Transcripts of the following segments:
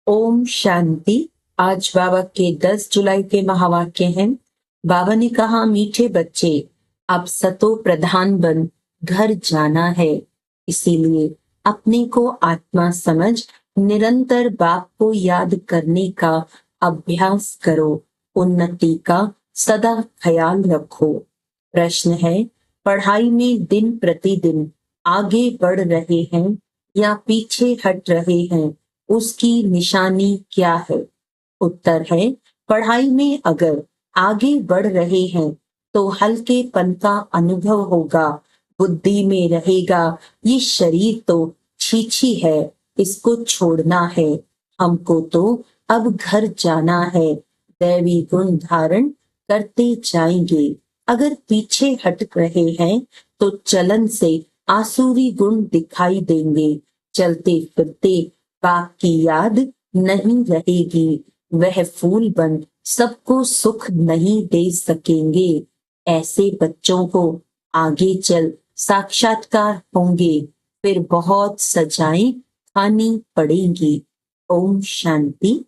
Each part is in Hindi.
ओम शांति। आज बाबा के 10 जुलाई के महावाक्य हैं। बाबा ने कहा, मीठे बच्चे, अब सतो प्रधान बन घर जाना है। इसीलिए अपने को आत्मा समझ निरंतर बाप को याद करने का अभ्यास करो। उन्नति का सदा ख्याल रखो। प्रश्न है, पढ़ाई में दिन प्रतिदिन आगे बढ़ रहे हैं या पीछे हट रहे हैं, उसकी निशानी क्या है? उत्तर है, पढ़ाई में अगर आगे बढ़ रहे हैं तो हल्केपन का अनुभव होगा, बुद्धि में रहेगा ये शरीर तो छीछी है, इसको छोड़ना है, हमको तो अब घर जाना है। दैवी गुण धारण करते जाएंगे। अगर पीछे हट रहे हैं तो चलन से आसुरी गुण दिखाई देंगे। चलते फिरते बाप की याद नहीं रहेगी। वह फूल बन सबको सुख नहीं दे सकेंगे। ऐसे बच्चों को आगे चल साक्षात्कार होंगे, फिर बहुत सजाएं खानी पड़ेंगी। ओम शांति।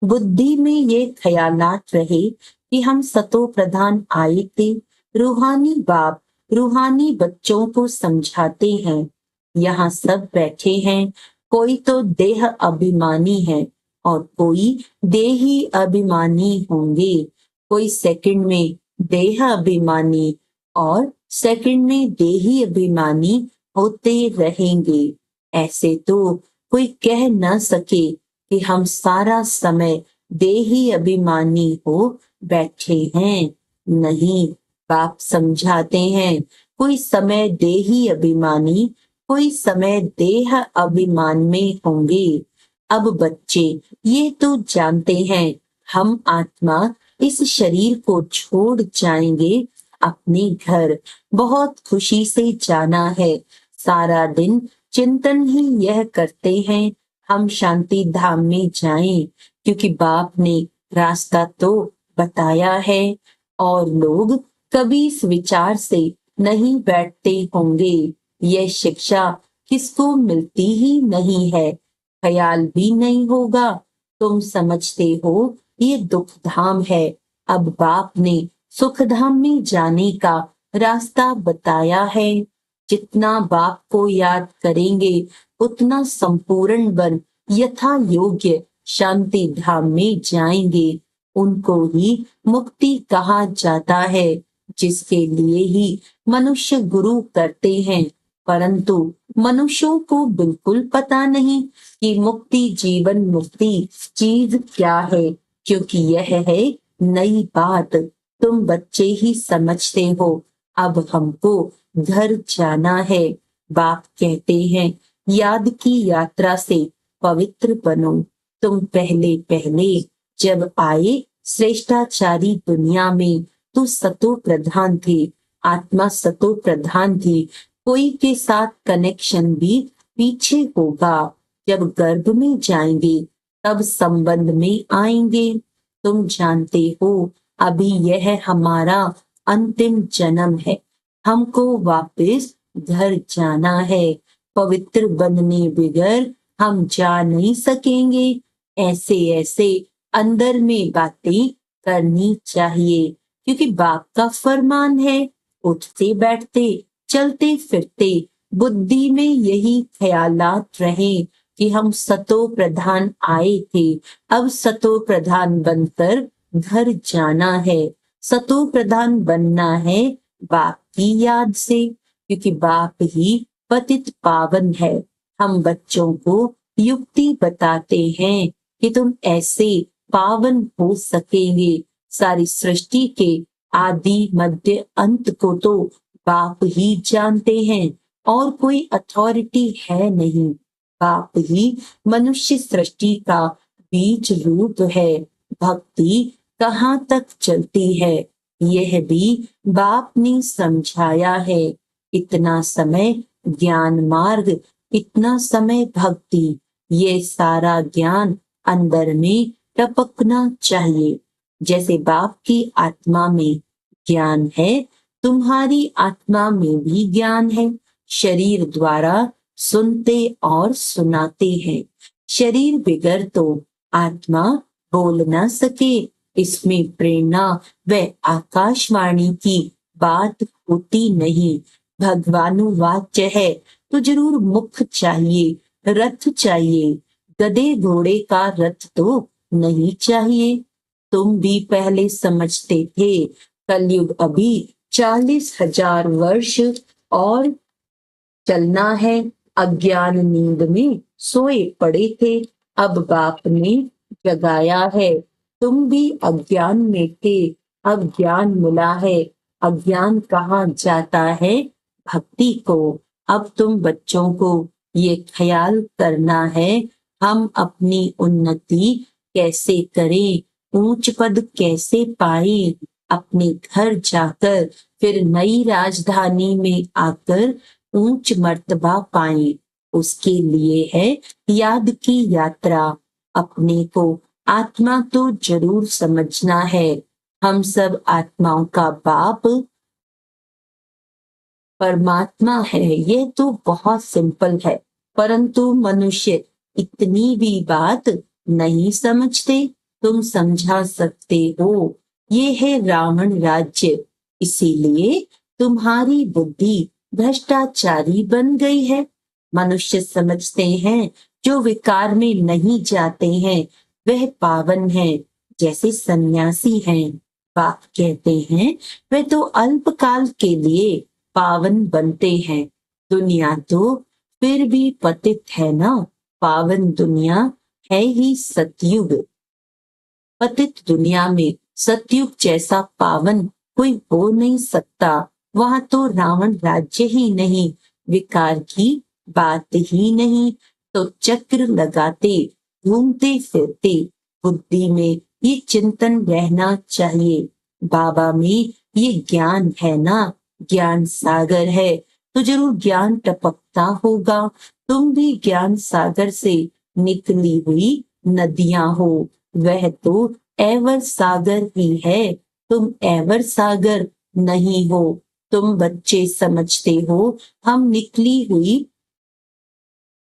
बुद्धि में ये ख्यालात रहे कि हम सतो प्रधान आए थे। रूहानी बाप रूहानी बच्चों को समझाते हैं। यहाँ सब बैठे हैं, कोई तो देह अभिमानी है और कोई देही अभिमानी होंगे। कोई सेकंड में देह अभिमानी और सेकंड में देही अभिमानी होते रहेंगे। ऐसे तो कोई कह न सके कि हम सारा समय देही अभिमानी हो बैठे हैं। नहीं, बाप समझाते हैं, कोई समय देही अभिमानी, कोई समय देह अभिमान में होंगे। अब बच्चे ये तो जानते हैं, हम आत्मा इस शरीर को छोड़ जाएंगे अपने घर। बहुत खुशी से जाना है। सारा दिन चिंतन ही यह करते हैं, हम शांति धाम में जाएं, क्योंकि बाप ने रास्ता तो बताया है। और लोग कभी इस विचार से नहीं बैठते होंगे। यह शिक्षा किसको मिलती ही नहीं है। ख्याल भी नहीं होगा। तुम समझते हो ये दुख धाम है। अब बाप ने सुख धाम में जाने का रास्ता बताया है। जितना बाप को याद करेंगे उतना संपूर्ण बन यथा योग्य शांति धाम में जाएंगे। उनको ही मुक्ति कहा जाता है, जिसके लिए ही मनुष्य गुरु करते हैं। परंतु मनुष्यों को बिल्कुल पता नहीं कि मुक्ति, जीवन मुक्ति चीज क्या है, क्योंकि यह है नई बात। तुम बच्चे ही समझते हो। अब हमको घर जाना है। बाप कहते हैं, याद की यात्रा से पवित्र बनो। तुम पहले पहले जब आए श्रेष्ठाचारी दुनिया में तो सतो प्रधान थे, आत्मा सतो प्रधान थी। कोई के साथ कनेक्शन भी पीछे होगा। जब गर्भ में जाएंगे तब संबंध में आएंगे। तुम जानते हो अभी यह हमारा अंतिम जन्म है। हमको वापस घर जाना है। पवित्र बनने बगैर हम जा नहीं सकेंगे। ऐसे ऐसे अंदर में बातें करनी चाहिए, क्योंकि बाप का फरमान है। उठते बैठते चलते फिरते बुद्धि में यही ख्यालात रहे कि हम सतो प्रधान आए थे, अब सतो प्रधान बनकर घर जाना है। सतो प्रधान बनना है बाप की याद से, क्योंकि बाप ही पतित पावन है। हम बच्चों को युक्ति बताते हैं कि तुम ऐसे पावन हो सकेंगे। सारी सृष्टि के आदि मध्य अंत को तो बाप ही जानते हैं और कोई अथॉरिटी है नहीं। बाप ही मनुष्य सृष्टि का बीज रूप है। भक्ति कहाँ तक चलती है यह भी बाप ने समझाया है। इतना समय ज्ञान मार्ग, इतना समय भक्ति, ये सारा ज्ञान अंदर में टपकना चाहिए। जैसे बाप की आत्मा में ज्ञान है, तुम्हारी आत्मा में भी ज्ञान है। शरीर द्वारा सुनते और सुनाते हैं। शरीर बिगर तो आत्मा बोल न सके, इसमें प्रेरणा व आकाशवाणी की बात होती नहीं। भगवानुवाच्य है तो जरूर मुख चाहिए, रथ चाहिए, गधे घोड़े का रथ तो नहीं चाहिए। तुम भी पहले समझते थे कलयुग अभी 40,000 वर्ष और चलना है। अज्ञान नींद में सोए पड़े थे, अब बाप ने जगाया है। तुम भी अज्ञान में थे, अब ज्ञान मिला है। अज्ञान कहाँ जाता है? भक्ति को। अब तुम बच्चों को ये ख्याल करना है, हम अपनी उन्नति कैसे करें, ऊंच पद कैसे पाएं, अपने घर जाकर फिर नई राजधानी में आकर ऊंच मर्तबा पाएं। उसके लिए है याद की यात्रा। अपने को आत्मा तो जरूर समझना है। हम सब आत्माओं का बाप परमात्मा है, ये तो बहुत सिंपल है, परंतु मनुष्य इतनी भी बात नहीं समझते। तुम समझा सकते हो, ये है रावण राज्य, इसीलिए तुम्हारी बुद्धि भ्रष्टाचारी बन गई है। मनुष्य समझते हैं जो विकार में नहीं जाते हैं वह पावन है, जैसे सन्यासी हैं। बाप कहते हैं वे तो अल्पकाल के लिए पावन बनते हैं। दुनिया तो फिर भी पतित है ना, पावन दुनिया है ही सतयुग। पतित दुनिया में सतयुग जैसा पावन कोई हो नहीं सकता। वहां तो रावण राज्य ही नहीं, विकार की बात ही नहीं। तो चक्र लगाते घूमते फिरते बुद्धि में ये चिंतन रहना चाहिए, बाबा में ये ज्ञान है ना, ज्ञान सागर है तो जरूर ज्ञान टपकता होगा। तुम भी ज्ञान सागर से निकली हुई नदियां हो, वह तो एवर सागर ही है, तुम एवर सागर नहीं हो। तुम बच्चे समझते हो हम निकली हुई,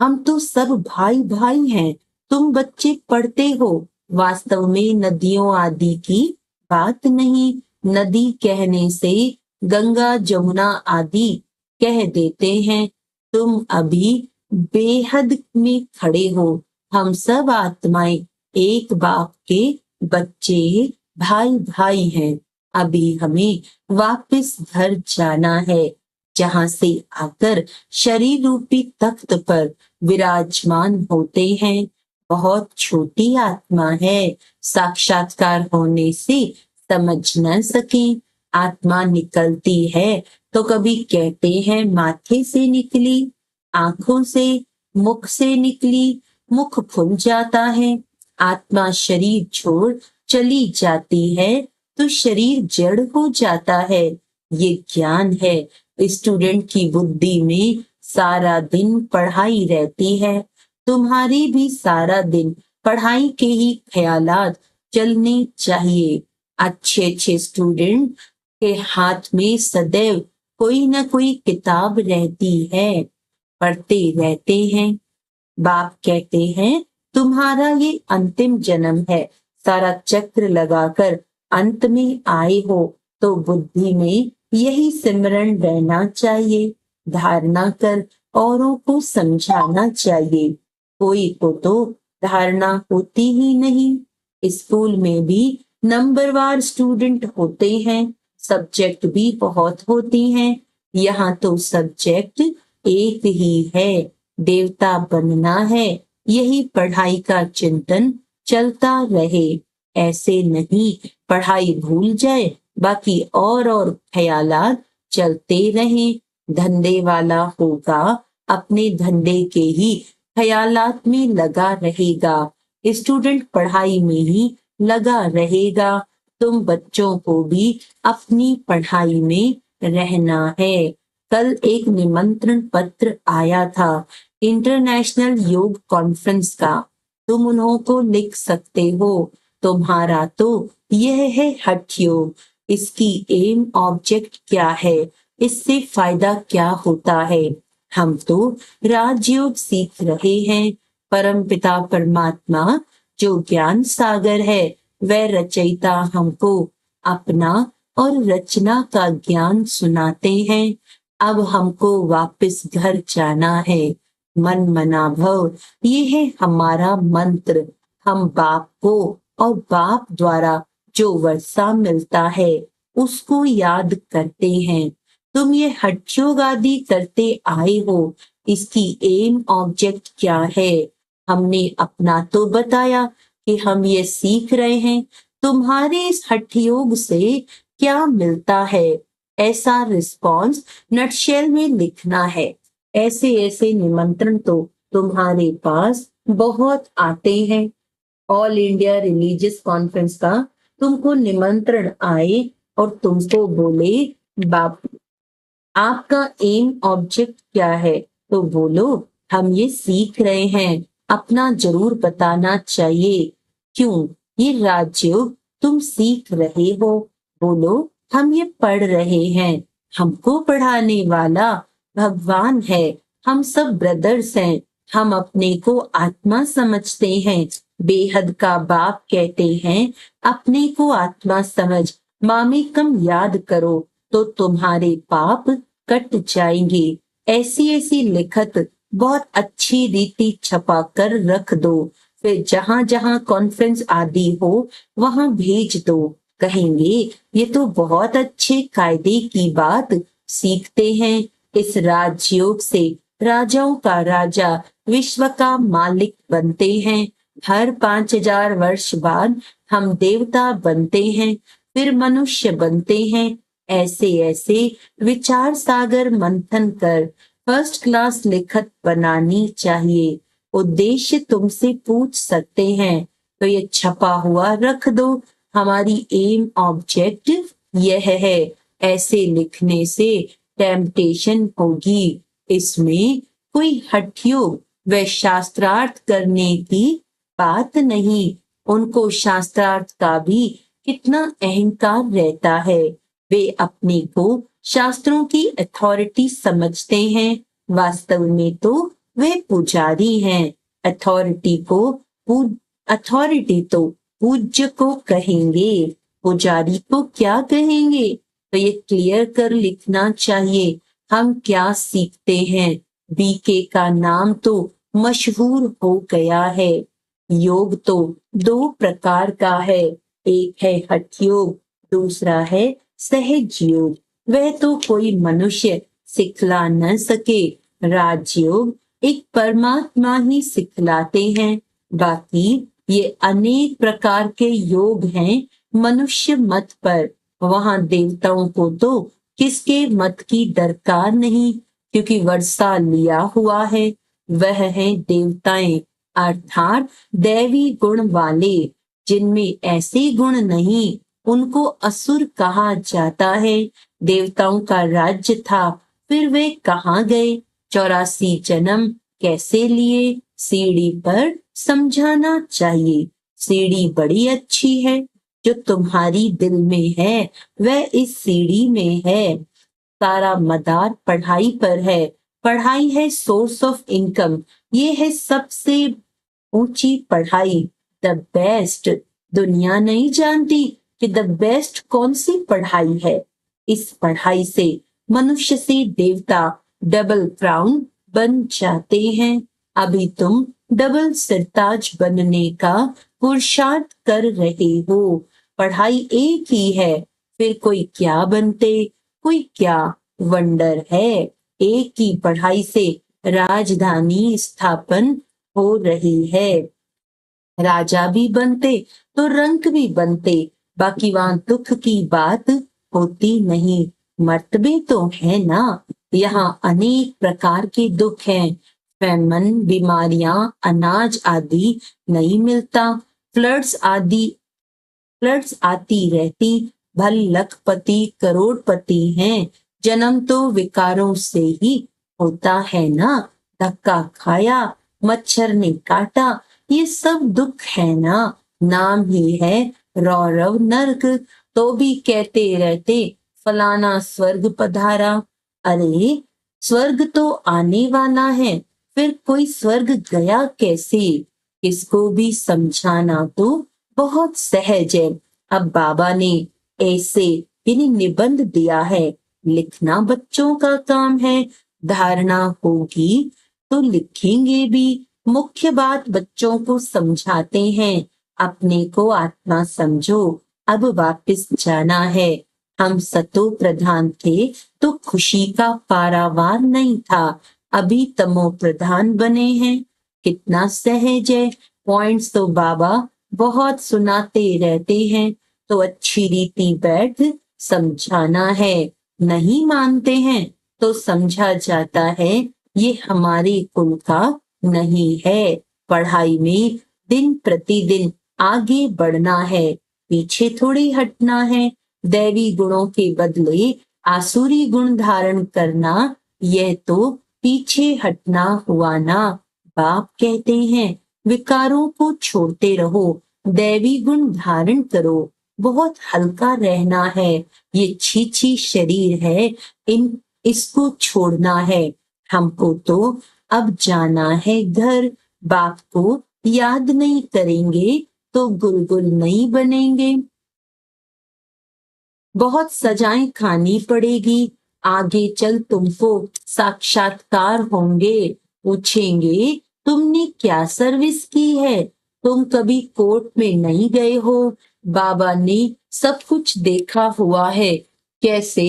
हम तो सब भाई भाई हैं। तुम बच्चे पढ़ते हो, वास्तव में नदियों आदि की बात नहीं। नदी कहने से गंगा जमुना आदि कह देते हैं। तुम अभी बेहद में खड़े हो। हम सब आत्माएं एक बाप के बच्चे भाई भाई हैं। अभी हमें वापस घर जाना है, जहां से आकर शरीर रूपी तख्त पर विराजमान होते हैं। बहुत छोटी आत्मा है, साक्षात्कार होने से समझ न सके। आत्मा निकलती है तो कभी कहते हैं माथे से निकली, आंखों से, मुख से निकली, मुख खुल जाता है। आत्मा शरीर छोड़ चली जाती है तो शरीर जड़ हो जाता है। ये ज्ञान है। स्टूडेंट की बुद्धि में सारा दिन पढ़ाई रहती है। तुम्हारी भी सारा दिन पढ़ाई के ही ख्यालात चलने चाहिए। अच्छे अच्छे स्टूडेंट के हाथ में सदैव कोई न कोई किताब रहती है, पढ़ते रहते हैं। बाप कहते हैं तुम्हारा ये अंतिम जन्म है, सारा चक्र लगाकर अंत में आए हो तो बुद्धि में यही सिमरन रहना चाहिए। धारणा कर औरों को समझाना चाहिए। कोई को तो धारणा होती ही नहीं। स्कूल में भी नंबरवार स्टूडेंट होते हैं, सब्जेक्ट भी बहुत होती हैं। यहाँ तो सब्जेक्ट एक ही है, देवता बनना है। यही पढ़ाई का चिंतन चलता रहे। ऐसे नहीं पढ़ाई भूल जाए, बाकी और ख्यालात चलते रहें। धंधे वाला होगा, अपने धंधे के ही ख्यालात में लगा रहेगा। स्टूडेंट पढ़ाई में ही लगा रहेगा। तुम बच्चों को भी अपनी पढ़ाई में रहना है। कल एक निमंत्रण पत्र आया था इंटरनेशनल योग कॉन्फ्रेंस का, तुम उन्हों को लिख सकते हो। तुम्हारा तो यह है हठ योग, इसकी एम ऑब्जेक्ट क्या है, इससे फायदा क्या होता है। हम तो राजयोग सीख रहे हैं। परमपिता परमात्मा जो ज्ञान सागर है वह रचयिता हमको अपना और रचना का ज्ञान सुनाते हैं। अब हमको वापस घर जाना है। मन मना भव, ये है हमारा मंत्र। हम बाप को और बाप द्वारा जो वर्षा मिलता है उसको याद करते हैं। तुम ये हठ योग आदि करते आए हो, इसकी एम ऑब्जेक्ट क्या है? हमने अपना तो बताया कि हम ये सीख रहे हैं। तुम्हारे इस हठ योग से क्या मिलता है? ऐसा रिस्पॉन्स नटशेल में लिखना है। ऐसे ऐसे निमंत्रण तो तुम्हारे पास बहुत आते हैं। ऑल इंडिया रिलीजियस कॉन्फ्रेंस का तुमको निमंत्रण आए और तुमको बोले बाप आपका एम ऑब्जेक्ट क्या है, तो बोलो हम ये सीख रहे हैं। अपना जरूर बताना चाहिए क्यों ये राजयोग तुम सीख रहे हो। बोलो हम ये पढ़ रहे हैं। हमको पढ़ाने वाला भगवान है। हम सब ब्रदर्स हैं। हम अपने को आत्मा समझते हैं। बेहद का बाप कहते हैं अपने को आत्मा समझ, मामेकम याद करो तो तुम्हारे पाप कट जाएंगे। ऐसी ऐसी लिखत बहुत अच्छी रीति छपा कर रख दो। फिर जहां जहां कॉन्फ्रेंस आदि हो वहां भेज दो। कहेंगे ये तो बहुत अच्छे कायदे की बात सीखते हैं। इस राजयोग से राजाओं का राजा विश्व का मालिक बनते हैं। हर 5000 वर्ष बाद हम देवता बनते हैं, फिर मनुष्य बनते हैं। ऐसे ऐसे विचार सागर मंथन कर फर्स्ट क्लास लिखत बनानी चाहिए। उद्देश्य तुमसे पूछ सकते हैं तो ये छपा हुआ रख दो। हमारी एम ऑब्जेक्ट यह है। ऐसे लिखने से टेम्पटेशन होगी। इसमें कोई हठयोग व शास्त्रार्थ करने की बात नहीं। उनको शास्त्रार्थ का भी कितना अहंकार रहता है। वे अपने को शास्त्रों की अथॉरिटी समझते हैं। वास्तव में तो वे पुजारी हैं। अथॉरिटी को अथॉरिटी तो पूज्य को कहेंगे, पुजारी को क्या कहेंगे? तो ये क्लियर कर लिखना चाहिए हम क्या सीखते हैं। बीके का नाम तो मशहूर हो गया है। योग तो 2 प्रकार का है, एक है हठ योग, दूसरा है सहज योग। वह तो कोई मनुष्य सिखला न सके। राजयोग एक परमात्मा ही सिखलाते हैं। बाकी ये अनेक प्रकार के योग हैं मनुष्य मत पर। वहां देवताओं को तो किसके मत की दरकार नहीं, क्योंकि वर्षा लिया हुआ है। वह है देवताएं, अर्थात दैवी गुण वाले। जिनमें ऐसे गुण नहीं उनको असुर कहा जाता है। देवताओं का राज्य था, फिर वे कहाँ गए? 84 जन्म कैसे लिए? सीढ़ी पर समझाना चाहिए। सीढ़ी बड़ी अच्छी है, जो तुम्हारी दिल में है वह इस सीढ़ी में है। सारा मदार पढ़ाई पर है। पढ़ाई है सोर्स ऑफ इनकम। ये है सबसे ऊंची पढ़ाई, द बेस्ट। दुनिया नहीं जानती कि द बेस्ट कौन सी पढ़ाई है। इस पढ़ाई से मनुष्य से देवता डबल क्राउन बन जाते हैं। अभी तुम डबल सिरताज बनने का पुरुषार्थ कर रहे हो। पढ़ाई एक ही है, फिर कोई क्या बनते, कोई क्या वंडर है। एक ही पढ़ाई से राजधानी स्थापन हो रही है। राजा भी बनते तो रंक भी बनते, बाकी वहां दुख की बात होती नहीं। मर्तबे तो है ना। यहाँ अनेक प्रकार के दुख हैं। फैमन, बीमारियां, अनाज आदि नहीं मिलता। फ्लड्स आती रहती। भल लखपति करोड़पति हैं। जन्म तो विकारों से ही होता है ना। धक्का खाया, मच्छर ने काटा, ये सब दुख है ना। नाम ही है रौरव नरक, तो भी कहते रहते फलाना स्वर्ग पधारा। अरे स्वर्ग तो आने वाला है, फिर कोई स्वर्ग गया कैसे? किसको भी समझाना तो बहुत सहज है। अब बाबा ने ऐसे यानी निबंध दिया है, लिखना बच्चों का काम है, धारणा होगी तो लिखेंगे भी। मुख्य बात बच्चों को समझाते हैं, अपने को आत्मा समझो, अब वापस जाना है। हम सतो प्रधान थे तो खुशी का पारावार नहीं था, अभी तमो प्रधान बने हैं। कितना सहज है। पॉइंट्स तो बाबा बहुत सुनाते रहते हैं, तो अच्छी रीति बैठ समझाना है। नहीं मानते हैं तो समझा जाता है ये हमारे कुल का नहीं है। पढ़ाई में दिन प्रतिदिन आगे बढ़ना है, पीछे थोड़ी हटना है। दैवी गुणों के बदले आसुरी गुण धारण करना, यह तो पीछे हटना हुआ ना। बाप कहते हैं विकारों को छोड़ते रहो, दैवी गुण धारण करो, बहुत हल्का रहना है। ये छीछी शरीर है, इसको छोड़ना है। हमको तो अब जाना है घर, बाप को याद नहीं करेंगे तो गुलगुल नहीं बनेंगे। बहुत सजाएं खानी पड़ेगी, आगे चल तुमको साक्षात्कार होंगे। पूछेंगे तुमने क्या सर्विस की है, तुम कभी कोर्ट में नहीं गए हो। बाबा ने सब कुछ देखा हुआ है, कैसे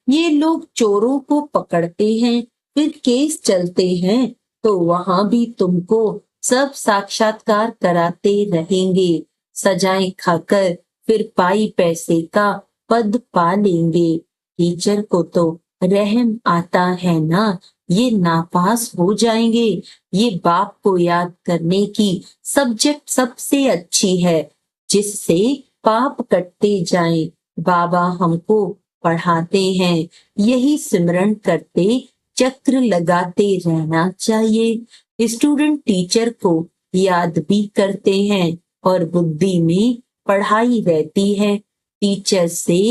ये लोग चोरों को पकड़ते हैं, फिर केस चलते हैं, तो वहां भी तुमको सब साक्षात्कार कराते रहेंगे। सजाएं खाकर फिर पाई पैसे का पद पा लेंगे। टीचर को तो रहम आता है ना, ये नापास हो जाएंगे। ये बाप को याद करने की सब्जेक्ट सबसे अच्छी है, जिससे पाप कटते जाएं। बाबा हमको पढ़ाते हैं, यही सिमरन करते चक्र लगाते रहना चाहिए। स्टूडेंट टीचर को याद भी करते हैं और बुद्धि में पढ़ाई रहती है। टीचर से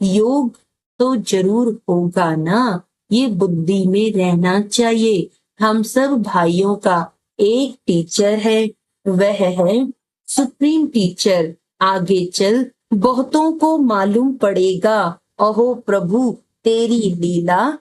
योग तो जरूर होगा ना, ये बुद्धि में रहना चाहिए। हम सब भाइयों का एक टीचर है, वह है सुप्रीम टीचर। आगे चल बहुतों को मालूम पड़ेगा, अहो प्रभु तेरी लीला।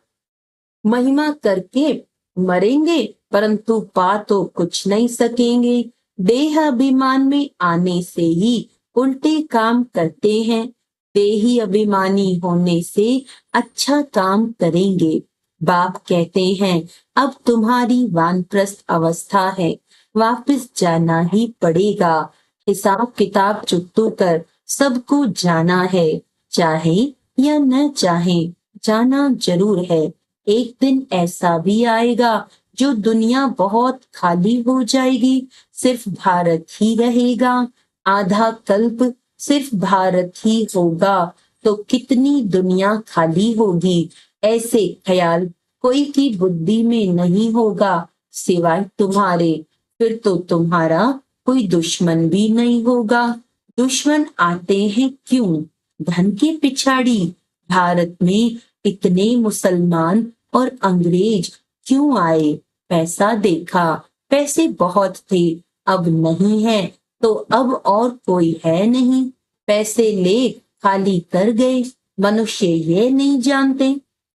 महिमा करके मरेंगे परंतु पा तो कुछ नहीं सकेंगे। देह अभिमान में आने से ही उल्टे काम करते हैं, देही अभिमानी होने से अच्छा काम करेंगे। बाप कहते हैं अब तुम्हारी वानप्रस्थ अवस्था है, वापस जाना ही पड़ेगा। हिसाब किताब चुकतो कर सबको जाना है, चाहे या न चाहे जाना जरूर है। एक दिन ऐसा भी आएगा जो दुनिया बहुत खाली हो जाएगी, सिर्फ भारत ही रहेगा। आधा कल्प सिर्फ भारत ही होगा तो कितनी दुनिया खाली होगी। ऐसे ख्याल कोई की बुद्धि में नहीं होगा सिवाय तुम्हारे, फिर तो तुम्हारा कोई दुश्मन भी नहीं होगा। दुश्मन आते हैं क्यों? धन के पिछाड़ी। भारत में इतने मुसलमान और अंग्रेज क्यों आए? पैसा देखा, पैसे बहुत थे, अब नहीं है तो अब और कोई है नहीं। पैसे ले खाली कर गए, मनुष्य ये नहीं जानते।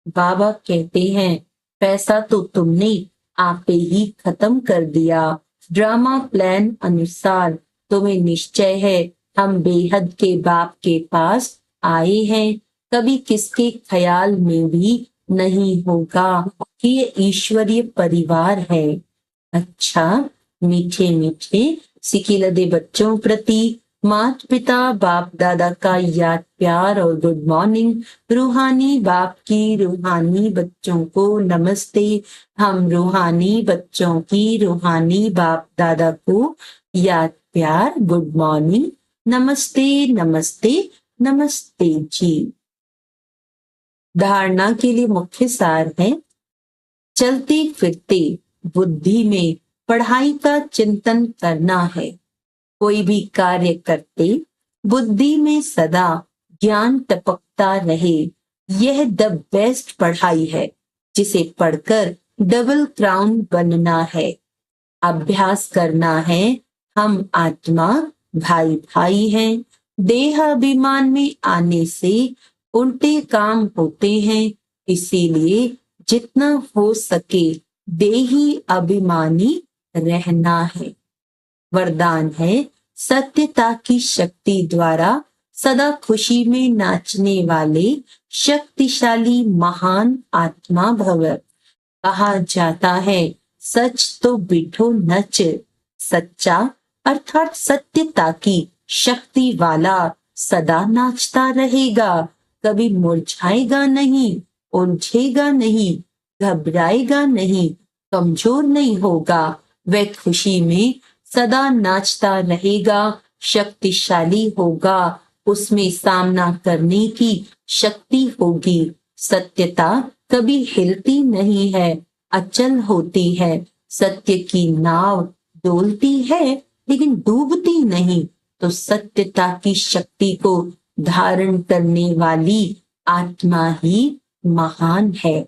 बाबा कहते हैं पैसा तो तुमने आपे ही खत्म कर दिया। ड्रामा प्लान अनुसार तुम्हें निश्चय है हम बेहद के बाप के पास आए हैं। कभी किसके ख्याल में भी नहीं होगा कि ये ईश्वरीय परिवार है। अच्छा, मीठे मीठे सिकिलदे बच्चों प्रति माता पिता बाप दादा का याद प्यार और गुड मॉर्निंग। रूहानी बाप की रूहानी बच्चों को नमस्ते। हम रूहानी बच्चों की रूहानी बाप दादा को याद प्यार गुड मॉर्निंग, नमस्ते नमस्ते नमस्ते जी। धारणा के लिए मुख्य सार है, चलते फिरते बुद्धि में पढ़ाई का चिंतन करना है। कोई भी कार्य करते बुद्धि में सदा ज्ञान टपकता रहे, यह द बेस्ट पढ़ाई है जिसे पढ़कर डबल क्राउन बनना है। अभ्यास करना है, हम आत्मा भाई भाई हैं। देह अभिमान में आने से उल्टे काम होते हैं। इसीलिए जितना हो सके देही अभिमानी रहना है। वरदान है, सत्यता की शक्ति द्वारा सदा खुशी में नाचने वाले शक्तिशाली महान आत्मा भव। कहा जाता है, सच तो बिठो नच। सच्चा अर्थात सत्यता की शक्ति वाला सदा नाचता रहेगा, कभी मुरझाएगा नहीं, उलझेगा नहीं, घबराएगा नहीं, कमजोर नहीं होगा। वह खुशी में सदा नाचता रहेगा, शक्तिशाली होगा, उसमें सामना करने की शक्ति होगी। सत्यता कभी हिलती नहीं है, अचल होती है। सत्य की नाव डोलती है लेकिन डूबती नहीं। तो सत्यता की शक्ति को धारण करने वाली आत्मा ही महान है।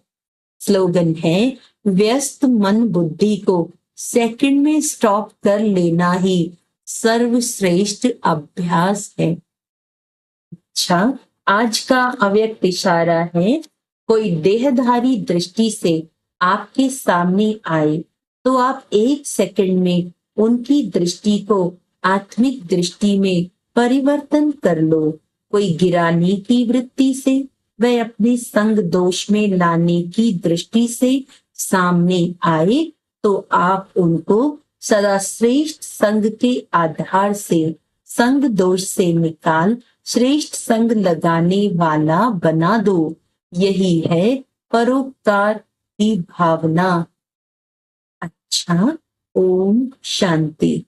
स्लोगन है, व्यस्त मन बुद्धि को सेकंड में स्टॉप कर लेना ही सर्वश्रेष्ठ अभ्यास है। अच्छा, आज का अव्यक्त इशारा है, कोई देहधारी दृष्टि से आपके सामने आए तो आप 1 सेकंड में उनकी दृष्टि को आत्मिक दृष्टि में परिवर्तन कर लो। कोई गिराने की वृत्ति से वह अपने संग दोष में लाने की दृष्टि से सामने आए तो आप उनको सदा श्रेष्ठ संग के आधार से संग दोष से निकाल श्रेष्ठ संग लगाने वाला बना दो। यही है परोपकार की भावना। अच्छा, ओम शांति।